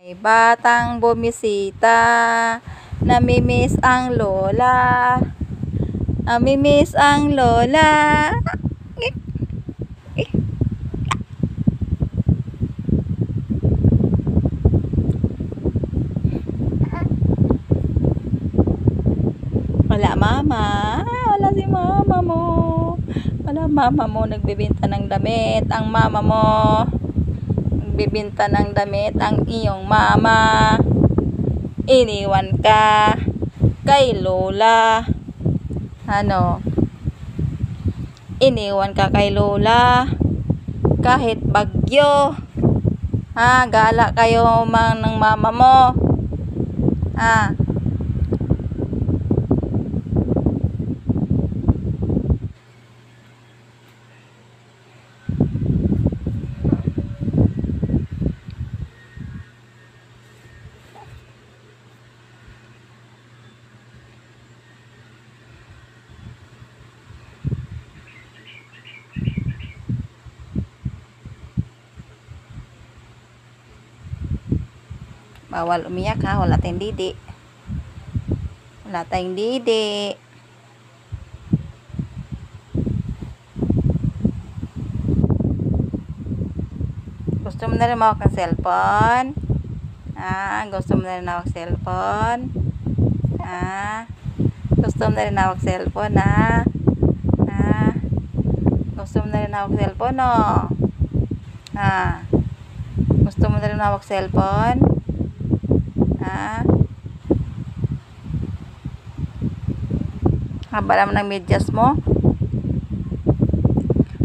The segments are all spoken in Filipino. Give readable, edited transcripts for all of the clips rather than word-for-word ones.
May batang bumisita, namimiss ang lola. Namimiss ang lola. Wala mama. Wala si mama mo. Wala mama mo. Nagbibenta ng damit ang mama mo. Nagbibenta ng damit ang iyong mama. Iniwan ka kay lola. Ano? Iniwan ka kay lola. Kahit bagyo. Ha, gala kayo ng mama mo. Ha? Bawal umiyak ha, wala tayong didi. Wala tayong didi. Gusto mo na rin mawak ng cellphone? Gusto mo na rin mawak cellphone? Gusto mo na rin mawak cellphone Gusto mo na rin mawak cellphone Gusto mo na rin mawak cellphone? Haba naman ng medyas mo.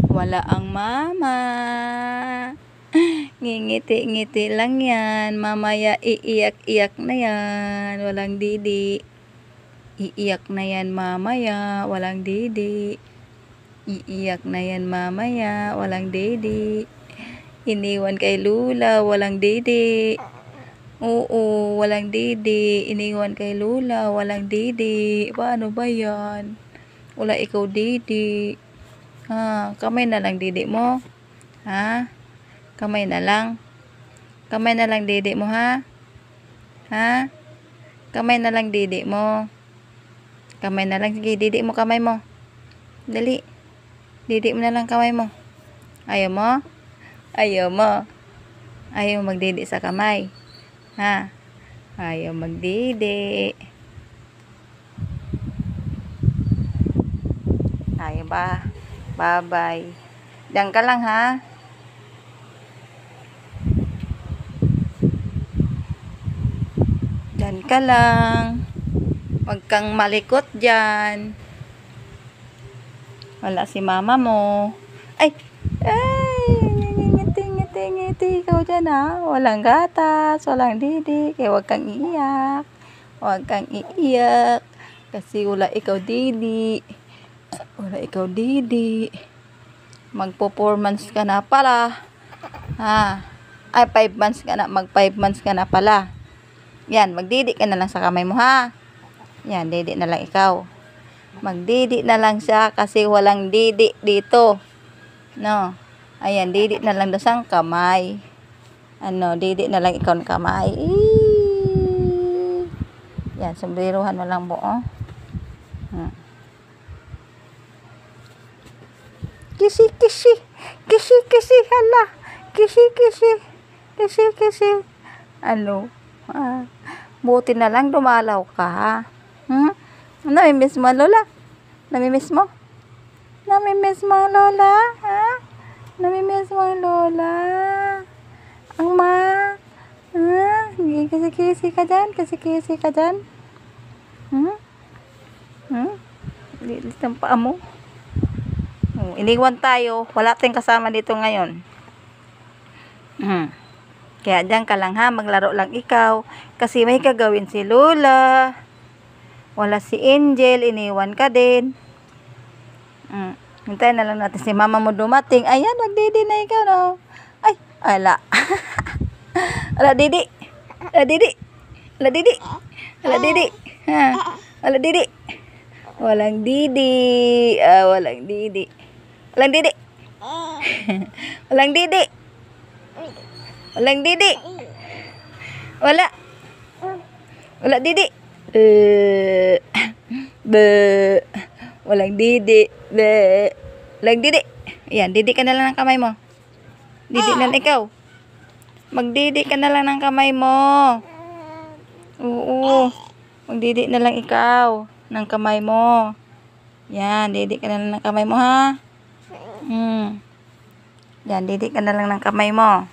Wala ang mama. Ngingiti-ngiti lang yan. Mamaya iiyak-iyak na yan. Walang didi. Iiyak na yan mamaya. Walang didi. Iiyak na yan mamaya. Walang didi. Iniwan kay lula. Walang didi. Oo, walang didi. Iniwan kay lula. Walang didi. Paano ba yan? Wala ikaw didi. Kamay na lang didi mo. Kamay na lang. Kamay na lang didi mo Kamay na lang didi mo. Kamay na lang. Sige, didi mo kamay mo. Dali. Didi mo na lang kamay mo. Ayaw mo? Ayaw mo. Ayaw magdidi sa kamay. Ayaw magdidi. Ayaw ba? Bye-bye. Diyan ka lang Diyan ka lang. Huwag kang malikot dyan. Wala si mama mo. Ay! Ngiti ikaw dyan Walang gatas, walang didi. Kaya huwag kang iiyak. Huwag kang iiyak. Kasi wala ikaw didi. Wala ikaw didi. Magpo 4 months ka na pala. Ay, 5 months ka na. Mag 5 months ka na pala. Yan, magdidi ka na lang sa kamay mo Yan, didi na lang ikaw. Magdidi na lang siya kasi walang didi dito. No. Ayan, didi na lang daw sang kamay. Didi na lang ikaw ng kamay. Yan, sombriruhan mo lang buo. Kisi, kisi. Kisi, kisi. Hala. Kisi, kisi. Kisi, kisi. Buti na lang dumalaw ka Namimiss mo lola? Namimiss mo? Namimiss mo lola? Namimiss mo lola? Ang kisi-kisi ka dyan? Kisi-kisi ka dyan? Lilit ang paa mo. Iniwan tayo. Wala tayong kasama dito ngayon. Kaya dyan ka lang maglaro lang ikaw. Kasi may kagawin si lola. Wala si Angel. Iniwan ka din. Hintayin na lang natin si mama mo dumating. Ayan, magdidi na ikaw Ay, ala. Ala didi. Ala didi. Ala didi. Ala didi. Ala didi. Walang didi. Walang didi. Walang didi. Walang didi. Walang didi. Wala. Wala didi. Be. Walang didi. Be. Walang didi. Ayan, didi ka na lang ng kamay mo. Didi na lang ikaw. Magdidi ka na lang ng kamay mo. Oo. Magdidi na lang ikaw ng kamay mo. Yan, didi ka na lang ng kamay mo, ha? Yan, didi ka na lang ng kamay mo.